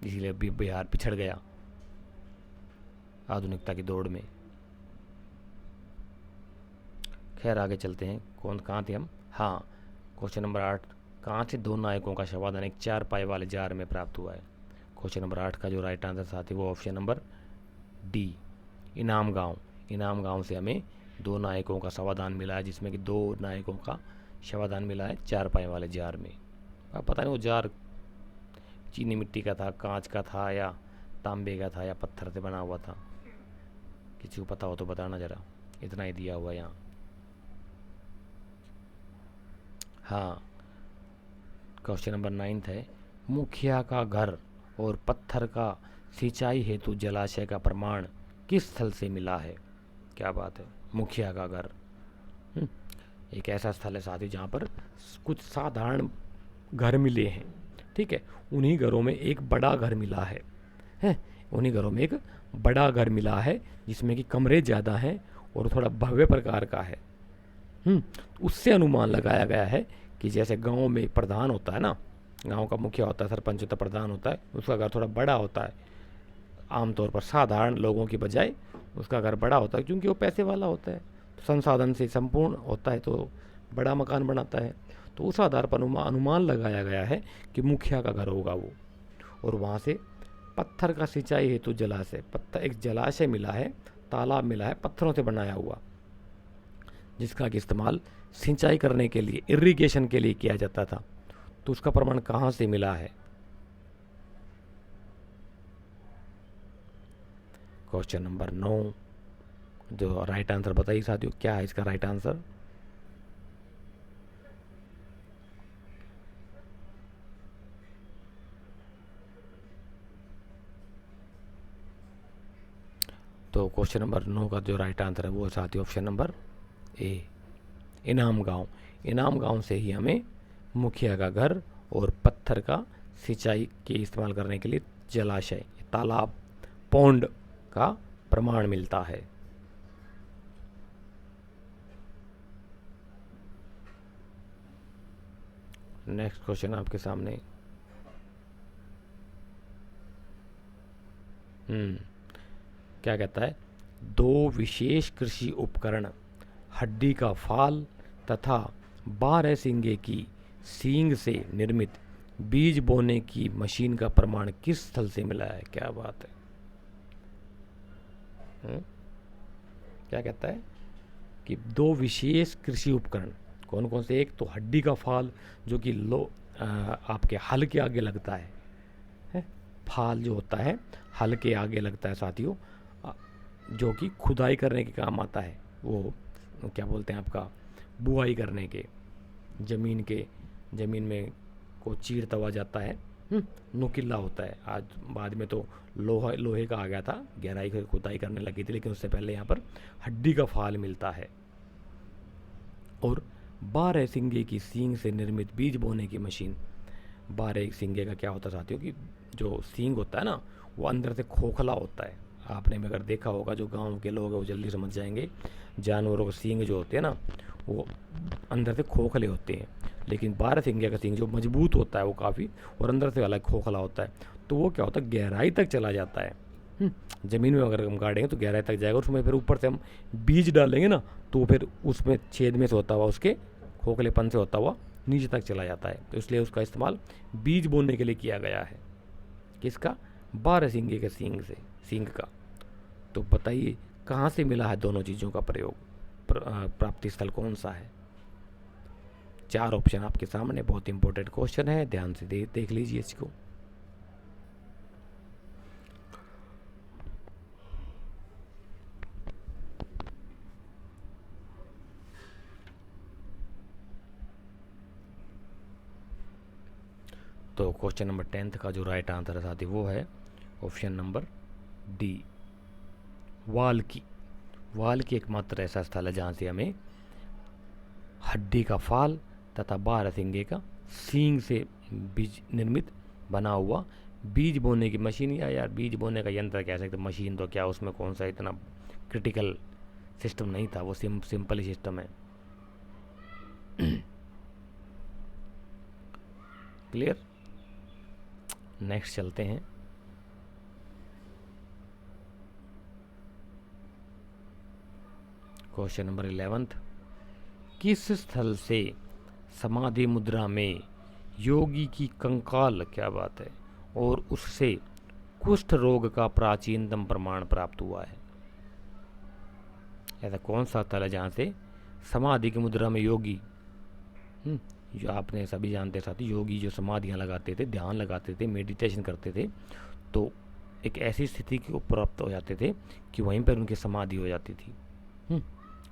इसीलिए बिहार पिछड़ गया आधुनिकता की दौड़ में। खैर आगे चलते हैं, कहाँ थे हम? हाँ, क्वेश्चन नंबर 8, कहाँ से 2 नायकों का शवाधान एक 4 पाए वाले जार में प्राप्त हुआ है? क्वेश्चन नंबर 8 का जो राइट आंसर साथी वो ऑप्शन नंबर डी, इनाम गांव से हमें 2 नायकों का शवाधान मिला है, जिसमें कि 2 नायकों का शवाधान मिला है 4 पाए वाले जार में। अब पता नहीं वो जार चीनी मिट्टी का था, कांच का था, या तांबे का था, या पत्थर से बना हुआ था, किसी को पता हो तो बताना ज़रा, इतना ही दिया हुआ यहाँ। हाँ, क्वेश्चन नंबर 9 है, मुखिया का घर और पत्थर का सिंचाई हेतु जलाशय का प्रमाण किस स्थल से मिला है? क्या बात है, मुखिया का घर एक ऐसा स्थल है साथी जहाँ पर कुछ साधारण घर मिले हैं, ठीक है, उन्हीं घरों में एक बड़ा घर मिला है, उन्हीं घरों में एक बड़ा घर मिला है जिसमें कि कमरे ज़्यादा हैं और थोड़ा भव्य प्रकार का है। उससे अनुमान लगाया गया है कि जैसे गांव में प्रधान होता है ना, गांव का मुखिया होता है, सरपंच होता है, प्रधान होता है, उसका घर थोड़ा बड़ा होता है, आमतौर पर साधारण लोगों की बजाय उसका घर बड़ा होता है, क्योंकि वो पैसे वाला होता है, तो संसाधन से संपूर्ण होता है, तो बड़ा मकान बनाता है। तो उस आधार पर अनुमान लगाया गया है कि मुखिया का घर होगा वो। और वहाँ से पत्थर का सिंचाई हेतु जलाशय, एक जलाशय मिला है, तालाब मिला है पत्थरों से बनाया हुआ, जिसका कि इस्तेमाल सिंचाई करने के लिए, इरिगेशन के लिए किया जाता था। तो उसका प्रमाण कहाँ से मिला है? क्वेश्चन नंबर 9, जो राइट आंसर बताइए साथियों, क्या है इसका राइट आंसर? तो क्वेश्चन नंबर 9 का जो राइट आंसर है वो साथियों ऑप्शन नंबर ए, इनाम गांव से ही हमें मुखिया का घर और पत्थर का सिंचाई के इस्तेमाल करने के लिए जलाशय, तालाब, पौंड का प्रमाण मिलता है। नेक्स्ट क्वेश्चन आपके सामने, क्या कहता है? 2 विशेष कृषि उपकरण, हड्डी का फाल तथा 12 सींगे की सींग से निर्मित बीज बोने की मशीन का प्रमाण किस स्थल से मिला है? क्या बात है? क्या कहता है कि 2 विशेष कृषि उपकरण, कौन कौन से? एक तो हड्डी का फाल जो कि आपके हल के आगे लगता है, फाल जो होता है हल के आगे लगता है साथियों, जो कि खुदाई करने के काम आता है, वो क्या बोलते हैं आपका, बुआई करने के, ज़मीन में को चीरता हुआ जाता है, नुकीला होता है। आज बाद में तो लोहे का आ गया था, गहराई की खुदाई करने लगी थी, लेकिन उससे पहले यहाँ पर हड्डी का फाल मिलता है। और 12 सींगे की सींग से निर्मित बीज बोने की मशीन। 12 सींगे का क्या होता है साथियों कि जो सींग होता है ना, वो अंदर से खोखला होता है। आपने भी अगर देखा होगा, जो गांव के लोग हैं वो जल्दी समझ जाएंगे, जानवरों के सींग जो होते हैं ना वो अंदर से खोखले होते हैं, लेकिन 12 सींगे का सींग जो मजबूत होता है वो काफ़ी, और अंदर से अलग खोखला होता है। तो वो क्या होता है, गहराई तक चला जाता है, ज़मीन में अगर हम गाड़ेंगे तो गहराई तक जाएगा, उसमें फिर ऊपर से हम बीज डालेंगे ना, तो फिर उसमें छेद में से होता हुआ, उसके खोखलेपन से होता हुआ नीचे तक चला जाता है। तो इसलिए उसका इस्तेमाल बीज बोने के लिए किया गया है। किसका? बारहसिंगे के सींग का। तो बताइए कहाँ से मिला है दोनों चीज़ों का प्रयोग, प्राप्ति स्थल कौन सा है? 4 ऑप्शन आपके सामने, बहुत इंपॉर्टेंट क्वेश्चन है, ध्यान से देख लीजिए इसको। तो क्वेश्चन नंबर 10 का जो राइट आंसर है साथी वो है ऑप्शन नंबर डी, वाल्की। वाल्की एकमात्र ऐसा स्थल है जहाँ से हमें हड्डी का फाल तथा बारहसिंगे का सींग से बीज निर्मित बना हुआ बीज बोने की मशीन, या यार बीज बोने का यंत्र कह सकते, मशीन तो क्या, उसमें कौन सा इतना क्रिटिकल सिस्टम नहीं था, वो सिंपल ही सिस्टम है। क्लियर? नेक्स्ट चलते हैं। क्वेश्चन नंबर 11, किस स्थल से समाधि मुद्रा में योगी की कंकाल, क्या बात है, और उससे कुष्ठ रोग का प्राचीनतम प्रमाण प्राप्त हुआ है? ऐसा कौन सा स्थल है जहाँ से समाधि की मुद्रा में योगी, जो आपने सभी जानते साथी, योगी जो समाधियाँ लगाते थे, ध्यान लगाते थे, मेडिटेशन करते थे, तो एक ऐसी स्थिति को प्राप्त हो जाते थे कि वहीं पर उनकी समाधि हो जाती थी।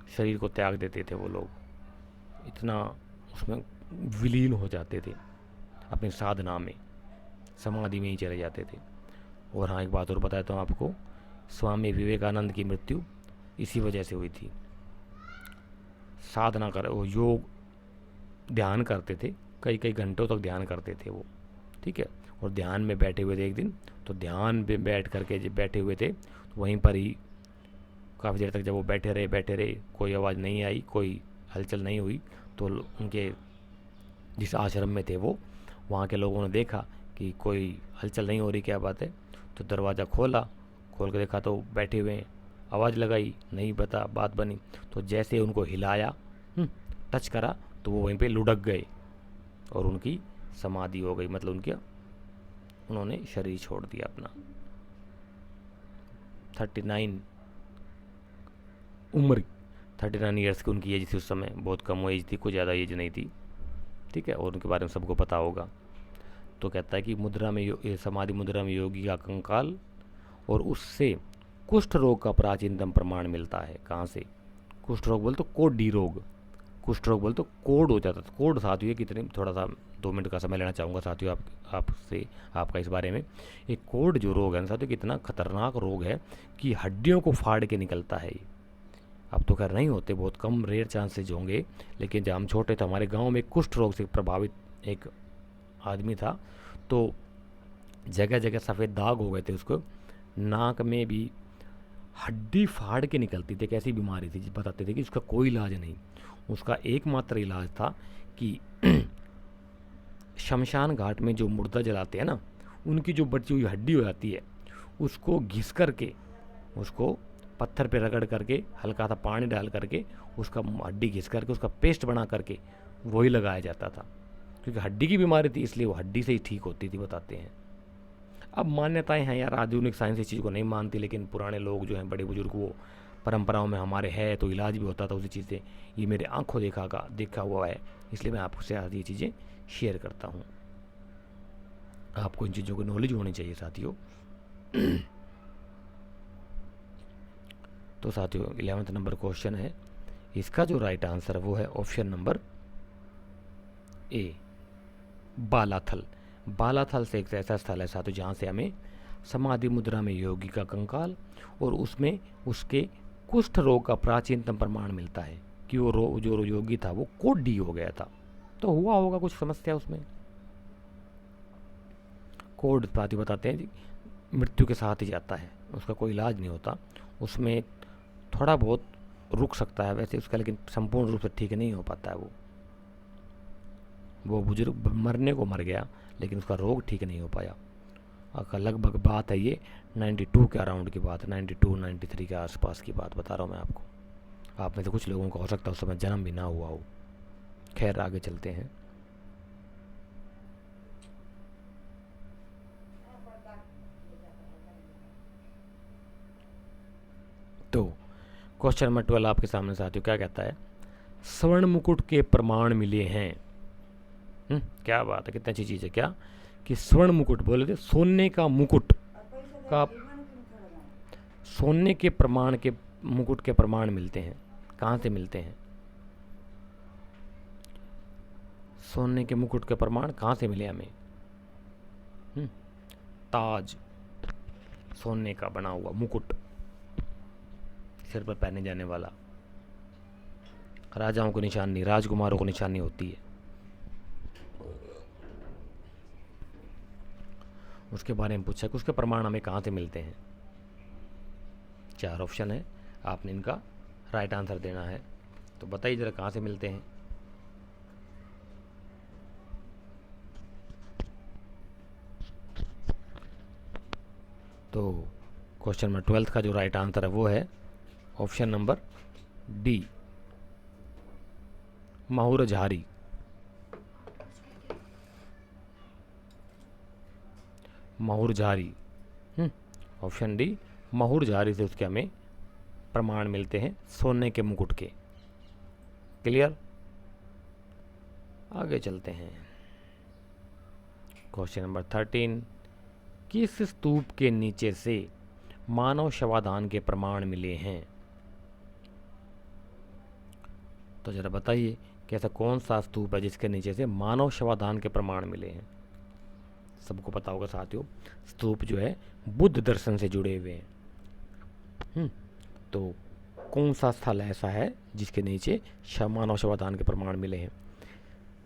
शरीर को त्याग देते थे वो लोग, इतना उसमें विलीन हो जाते थे अपनी साधना में, समाधि में ही चले जाते थे। और हाँ, एक बात और बताता हूँ आपको, स्वामी विवेकानंद की मृत्यु इसी वजह से हुई थी। साधना कर, वो योग ध्यान करते थे, कई घंटों तक ध्यान करते थे वो, ठीक है, और ध्यान में बैठे हुए थे एक दिन, तो ध्यान में बैठ करके जब बैठे हुए थे तो वहीं पर ही काफ़ी देर तक जब वो बैठे रहे, कोई आवाज़ नहीं आई, कोई हलचल नहीं हुई, तो उनके जिस आश्रम में थे वो, वहाँ के लोगों ने देखा कि कोई हलचल नहीं हो रही, क्या बात है, तो दरवाज़ा खोल के देखा तो बैठे हुए हैं, आवाज़ लगाई, नहीं पता बात बनी, तो जैसे उनको हिलाया, टच करा, तो वो वहीं पे लुढ़क गए और उनकी समाधि हो गई, मतलब उन्होंने शरीर छोड़ दिया अपना। 39 ईयर्स की उनकी एज थी उस समय, बहुत कम एज थी, कोई ज़्यादा एज नहीं थी, ठीक है, और उनके बारे में सबको पता होगा। तो कहता है कि मुद्रा में समाधि मुद्रा में योगी का कंकाल और उससे कुष्ठ रोग का प्राचीनतम प्रमाण मिलता है। कहाँ से? कुष्ठ रोग बोल तो कोढ़ी रोग, कुष्ठ रोग बोल तो कोढ़ हो जाता था। कोढ़ साथियों कितने, थोड़ा सा 2 मिनट का समय लेना चाहूँगा साथियों आपसे, आपका इस बारे में। एक कोढ़ जो रोग है ना साथियों, कितना खतरनाक रोग है कि हड्डियों को फाड़ के निकलता है ये। अब तो खैर नहीं होते, बहुत कम, रेयर चांसेज होंगे, लेकिन जब हम छोटे थे हमारे गांव में कुष्ठ रोग से प्रभावित एक आदमी था, तो जगह जगह सफ़ेद दाग हो गए थे उसको, नाक में भी हड्डी फाड़ के निकलती थी। एक ऐसी बीमारी थी, बताते थे कि उसका कोई इलाज नहीं, उसका एकमात्र इलाज था कि शमशान घाट में जो मुर्दा जलाते हैं ना, उनकी जो बची हुई हड्डी हो जाती है, उसको घिस करके, उसको पत्थर पे रगड़ करके, हल्का सा पानी डाल करके, उसका हड्डी घिस करके, उसका पेस्ट बना करके वही लगाया जाता था, क्योंकि हड्डी की बीमारी थी, इसलिए वो हड्डी से ही ठीक होती थी, बताते हैं। अब मान्यताएं हैं यार, आधुनिक साइंस इस चीज़ को नहीं मानती, लेकिन पुराने लोग जो हैं, बड़े बुजुर्ग, वो परंपराओं में हमारे है, तो इलाज भी होता था उसी चीज़ से। ये मेरे आंखों देखा हुआ है, इसलिए मैं आपसे आज ये चीज़ें शेयर करता हूँ। आपको इन चीज़ों की नॉलेज होनी चाहिए साथियों। तो साथियों 11वां नंबर क्वेश्चन है, इसका जो राइट आंसर है वो है ऑप्शन नंबर ए, बालाथल। बालाथल से एक ऐसा स्थल है साथियों जहाँ से हमें समाधि मुद्रा में योगी का कंकाल और उसमें उसके कुष्ठ रोग का प्राचीनतम प्रमाण मिलता है कि वो जो योगी था वो कोढ़ी हो गया था। तो हुआ होगा कुछ समस्या उसमें। कोढ़ साथी बताते हैं जी, मृत्यु के साथ ही जाता है, उसका कोई इलाज नहीं होता, उसमें थोड़ा बहुत रुक सकता है वैसे उसका, लेकिन संपूर्ण रूप से ठीक नहीं हो पाता है। वो बुजुर्ग मरने को मर गया, लेकिन उसका रोग ठीक नहीं हो पाया। का लगभग बात है ये 92 के अराउंड की बात है, 92 93 के आसपास की बात बता रहा हूँ मैं आपको। आप में से कुछ लोगों को हो सकता है उस समय जन्म भी ना हुआ हो। खैर आगे चलते हैं। तो क्वेश्चन नंबर 12 आपके सामने साथियों क्या कहता है, स्वर्ण मुकुट के प्रमाण मिले हैं। क्या बात है, कितनी अच्छी चीज़ है क्या कि स्वर्ण मुकुट बोले थे, सोने का मुकुट का, सोने के प्रमाण के मुकुट के प्रमाण मिलते हैं। कहाँ से मिलते हैं? सोने के मुकुट के प्रमाण कहाँ से मिले हमें? ताज, सोने का बना हुआ मुकुट, सिर पर पहने जाने वाला, राजाओं को निशानी, राजकुमारों को निशानी होती है। उसके बारे में पूछा कि उसके प्रमाण हमें कहाँ से मिलते हैं। 4 ऑप्शन है, आपने इनका राइट आंसर देना है। तो बताइए जरा कहाँ से मिलते हैं। तो क्वेश्चन नंबर 12 का जो राइट आंसर है वो है ऑप्शन नंबर डी, माहुर झारी। माहुर झारी, ऑप्शन डी, माहुर झारी से उसके हमें प्रमाण मिलते हैं सोने के मुकुट के। क्लियर? आगे चलते हैं। क्वेश्चन नंबर 13, किस स्तूप के नीचे से मानव शवाधान के प्रमाण मिले हैं? तो जरा बताइए कि ऐसा कौन सा स्तूप है जिसके नीचे से मानव शवाधान के प्रमाण मिले हैं। सबको पता होगा साथियों, स्तूप जो है बुद्ध दर्शन से जुड़े हुए हैं। तो कौन सा स्थल ऐसा है जिसके नीचे मानव शवाधान के प्रमाण मिले हैं?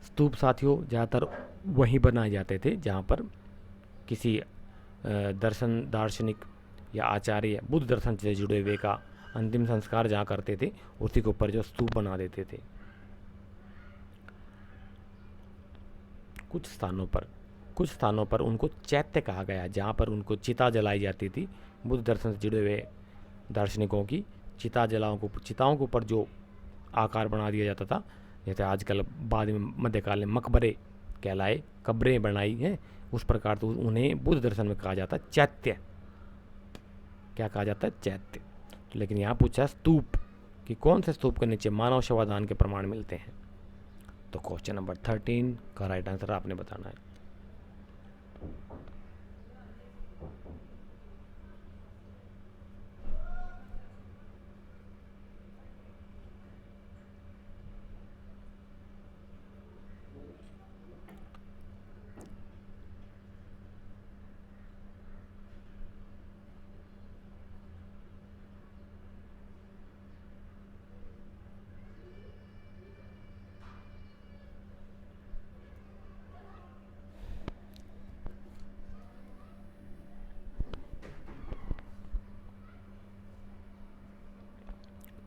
स्तूप साथियों ज़्यादातर वहीं बनाए जाते थे जहाँ पर किसी दार्शनिक या आचार्य बुद्ध दर्शन से जुड़े हुए का अंतिम संस्कार जहाँ करते थे, उसी के ऊपर जो स्तूप बना देते थे। कुछ स्थानों पर उनको चैत्य कहा गया, जहाँ पर उनको चिता जलाई जाती थी। बुद्ध दर्शन से जुड़े हुए दार्शनिकों की चिताओं के ऊपर जो आकार बना दिया जाता था, जैसे आजकल बाद में मध्यकाल में मकबरे कहलाए, कब्रें बनाई हैं, उस प्रकार तो उन्हें बुद्ध दर्शन में कहा जाता है चैत्य। क्या कहा जाता है? चैत्य। तो लेकिन यहाँ पूछा स्तूप कि कौन से स्तूप के नीचे मानव शवाधान के प्रमाण मिलते हैं। तो क्वेश्चन नंबर 13 का राइट आंसर आपने बताना है।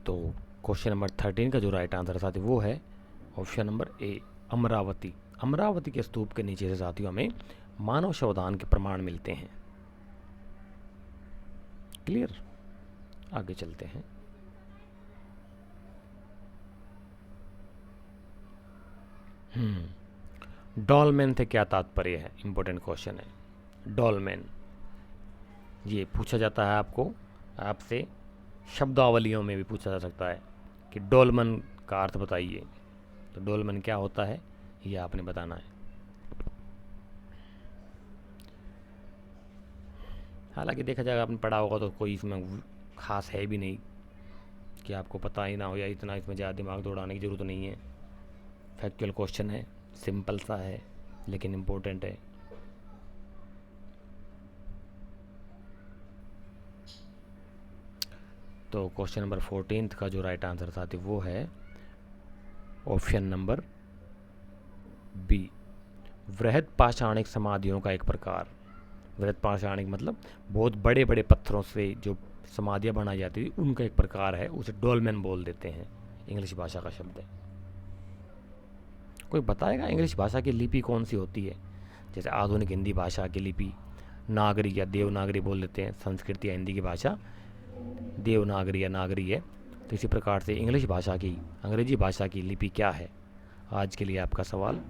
तो क्वेश्चन नंबर 13 का जो राइट आंसर साथी वो है ऑप्शन नंबर ए, अमरावती। अमरावती के स्तूप के नीचे से साथियों हमें मानव शवदान के प्रमाण मिलते हैं। क्लियर? आगे चलते हैं। डॉलमेन से क्या तात्पर्य है? इंपॉर्टेंट क्वेश्चन है। डॉलमेन ये पूछा जाता है आपसे शब्दावलियों में भी पूछा जा सकता है कि डोलमन का अर्थ बताइए। तो डोलमन क्या होता है ये आपने बताना है। हालांकि देखा जाएगा आपने पढ़ा होगा तो कोई इसमें खास है भी नहीं कि आपको पता ही ना हो, या इतना इसमें ज़्यादा दिमाग दौड़ाने की ज़रूरत नहीं है। फैक्चुअल क्वेश्चन है, सिंपल सा है लेकिन इम्पोर्टेंट है। तो क्वेश्चन नंबर 14 का जो राइट आंसर था वो है ऑप्शन नंबर बी, वृहद पाषाणिक समाधियों का एक प्रकार। वृहद पाषाणिक मतलब बहुत बड़े बड़े पत्थरों से जो समाधियाँ बनाई जाती थी उनका एक प्रकार है, उसे डोलमेन बोल देते हैं। इंग्लिश भाषा का शब्द है। कोई बताएगा इंग्लिश भाषा की लिपि कौन सी होती है? जैसे आधुनिक हिंदी भाषा की लिपि नागरी या देवनागरी बोल देते हैं, संस्कृत या हिंदी की भाषा देवनागरी या नागरी है। तो इसी प्रकार से इंग्लिश भाषा की, अंग्रेजी भाषा की लिपि क्या है? आज के लिए आपका सवाल।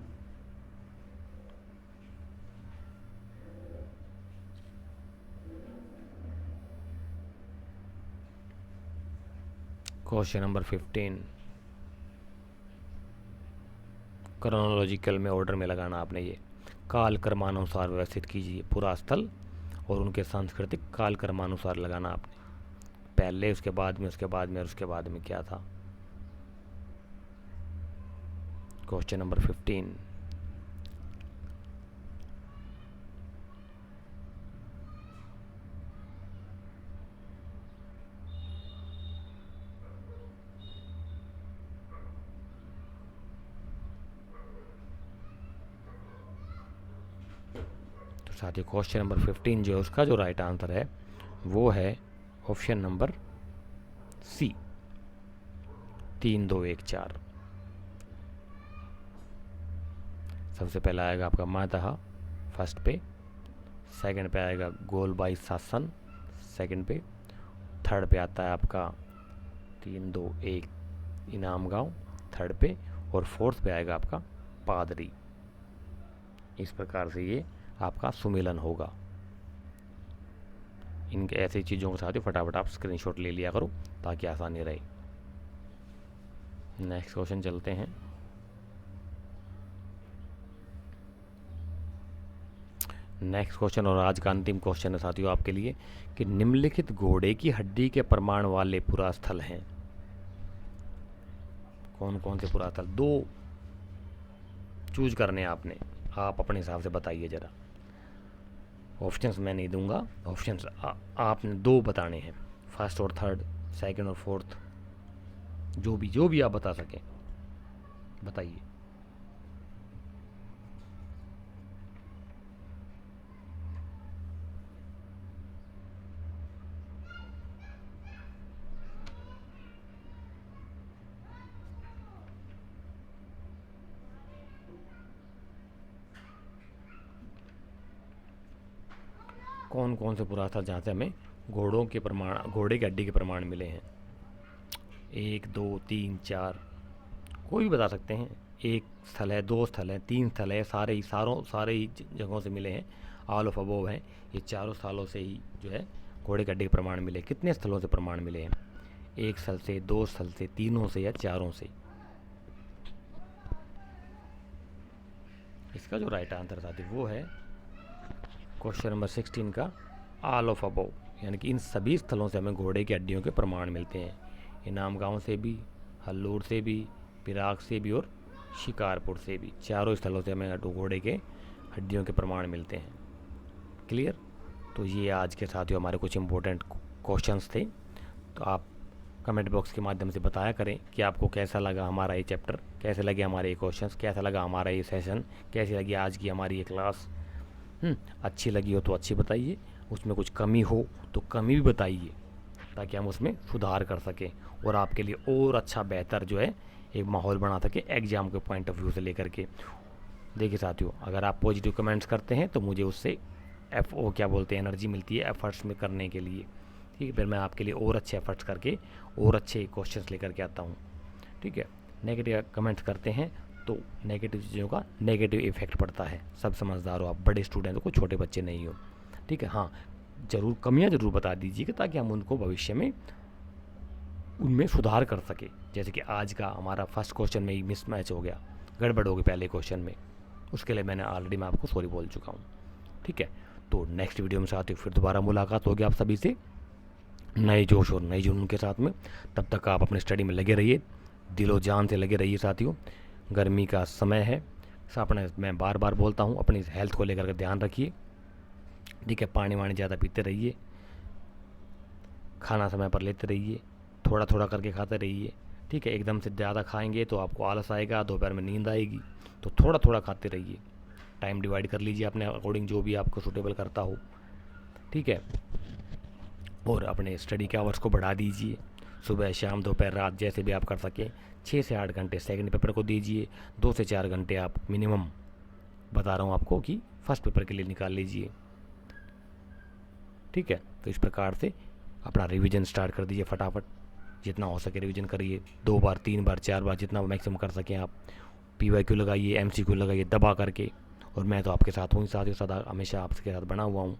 क्वेश्चन नंबर 15, क्रोनोलॉजिकल में ऑर्डर में लगाना आपने ये। काल क्रमानुसार व्यवस्थित कीजिए पूरा स्थल और उनके सांस्कृतिक काल क्रमानुसार लगाना आपने, पहले उसके बाद में, उसके बाद में और उसके बाद में क्या था। क्वेश्चन नंबर 15, साथ ही क्वेश्चन नंबर 15 जो है उसका जो राइट आंसर है वो है ऑप्शन नंबर सी, 3 2 1 4। सबसे पहला आएगा आपका मातहा फर्स्ट पे, सेकंड पे आएगा गोलबाई शासन सेकंड पे, थर्ड पे आता है आपका 3 2 1 इनाम गांव थर्ड पे, और फोर्थ पे आएगा आपका पादरी। इस प्रकार से ये आपका सुमेलन होगा। इनके ऐसी चीज़ों के साथ ही फटाफट आप स्क्रीनशॉट ले लिया करो ताकि आसानी रहे। नेक्स्ट क्वेश्चन चलते हैं। नेक्स्ट क्वेश्चन और आज का अंतिम क्वेश्चन है साथियों आपके लिए कि निम्नलिखित घोड़े की हड्डी के प्रमाण वाले पुरास्थल हैं। कौन कौन से पुरास्थल? 2 चूज करने आपने, आप अपने हिसाब से बताइए जरा। ऑप्शंस मैं नहीं दूंगा, ऑप्शंस आपने 2 बताने हैं, फर्स्ट और थर्ड, सेकंड और फोर्थ, जो भी आप बता सकें बताइए। कौन कौन से पुरास्थल जहाँ से हमें घोड़ों के प्रमाण, घोड़े की हड्डी के प्रमाण मिले हैं? 1 2 3 4, कोई भी बता सकते हैं। 1 स्थल है, 2 स्थल है, 3 स्थल है, सारे ही जगहों से मिले हैं, ऑल ऑफ अबोव हैं। ये चारों स्थलों से ही जो है घोड़े की हड्डी के प्रमाण मिले। कितने स्थलों से प्रमाण मिले हैं? 1 स्थल से, 2 स्थल से, 3 से या 4 से? इसका जो राइट आंसर साथी वो है क्वेश्चन नंबर 16 का ऑल ऑफ अबोव, यानी कि इन सभी स्थलों से हमें घोड़े की हड्डियों के प्रमाण मिलते हैं। इनाम गांव से भी, हल्लूर से भी, पिराग से भी और शिकारपुर से भी, चारों स्थलों से हमें घोड़े के हड्डियों के प्रमाण मिलते हैं। क्लियर? तो ये आज के साथियों हमारे कुछ इंपॉर्टेंट क्वेश्चंस थे। तो आप कमेंट बॉक्स के माध्यम से बताया करें कि आपको कैसा लगा हमारा ये चैप्टर, कैसे लगे हमारे ये क्वेश्चंस, कैसा लगा हमारा ये सेशन, कैसी लगी आज की हमारी ये क्लास। अच्छी लगी हो तो अच्छी बताइए, उसमें कुछ कमी हो तो कमी भी बताइए ताकि हम उसमें सुधार कर सकें और आपके लिए और अच्छा बेहतर जो है एक माहौल बना सके एग्ज़ाम के पॉइंट ऑफ व्यू से लेकर के। देखिए साथियों, अगर आप पॉजिटिव कमेंट्स करते हैं तो मुझे उससे क्या बोलते हैं, एनर्जी मिलती है एफर्ट्स में करने के लिए। ठीक है, फिर मैं आपके लिए और अच्छे एफर्ट्स करके और अच्छे क्वेश्चंस लेकर के आता हूँ। ठीक है, नेगेटिव कमेंट्स करते हैं तो नेगेटिव चीज़ों का नेगेटिव इफेक्ट पड़ता है। सब समझदार हो आप, बड़े स्टूडेंट हो, कोई छोटे बच्चे नहीं हो। ठीक है, हाँ ज़रूर कमियाँ ज़रूर बता दीजिएगा ताकि हम उनको भविष्य में उनमें सुधार कर सके। जैसे कि आज का हमारा फर्स्ट क्वेश्चन में ही मिसमैच हो गया, गड़बड़ हो गई पहले क्वेश्चन में, उसके लिए मैंने ऑलरेडी मैं आपको सॉरी बोल चुका हूँ। ठीक है, तो नेक्स्ट वीडियो में साथियों फिर दोबारा मुलाकात होगी आप सभी से नए जोश और नए जुनून के साथ में। तब तक आप अपने स्टडी में लगे रहिए, दिलो जान से लगे रहिए साथियों। गर्मी का समय है, अपने मैं बार बार बोलता हूँ अपनी हेल्थ को लेकर के ध्यान रखिए। ठीक है, पानी वानी ज़्यादा पीते रहिए, खाना समय पर लेते रहिए, थोड़ा थोड़ा करके खाते रहिए। ठीक है, एकदम से ज़्यादा खाएंगे तो आपको आलस आएगा, दोपहर में नींद आएगी, तो थोड़ा थोड़ा खाते रहिए। टाइम डिवाइड कर लीजिए अपने अकॉर्डिंग जो भी आपको सूटेबल करता हो। ठीक है, और अपने स्टडी के आवर्स को बढ़ा दीजिए, सुबह शाम दोपहर रात जैसे भी आप कर सकें। 6 से 8 घंटे सेकंड पेपर को दीजिए, 2 से 4 घंटे आप मिनिमम बता रहा हूँ आपको कि फर्स्ट पेपर के लिए निकाल लीजिए। ठीक है, तो इस प्रकार से अपना रिवीजन स्टार्ट कर दीजिए फटाफट, जितना हो सके रिवीजन करिए, 2 बार 3 बार 4 बार जितना मैक्सिमम कर सकें आप। PYQ लगाइए, MCQ लगाइए दबा करके, और मैं तो आपके साथ हूँ ही, साथ ही साथ हमेशा आपके साथ बना हुआ हूँ,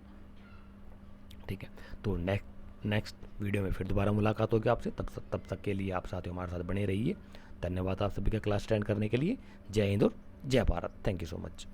ठीक है। तो नेक्स्ट वीडियो में फिर दोबारा मुलाकात होगी आपसे, तब तक के लिए आप साथियों हमारे साथ बने रहिए। धन्यवाद आप सभी का क्लास अटेंड करने के लिए। जय हिंद और जय Bharat. Thank you so much.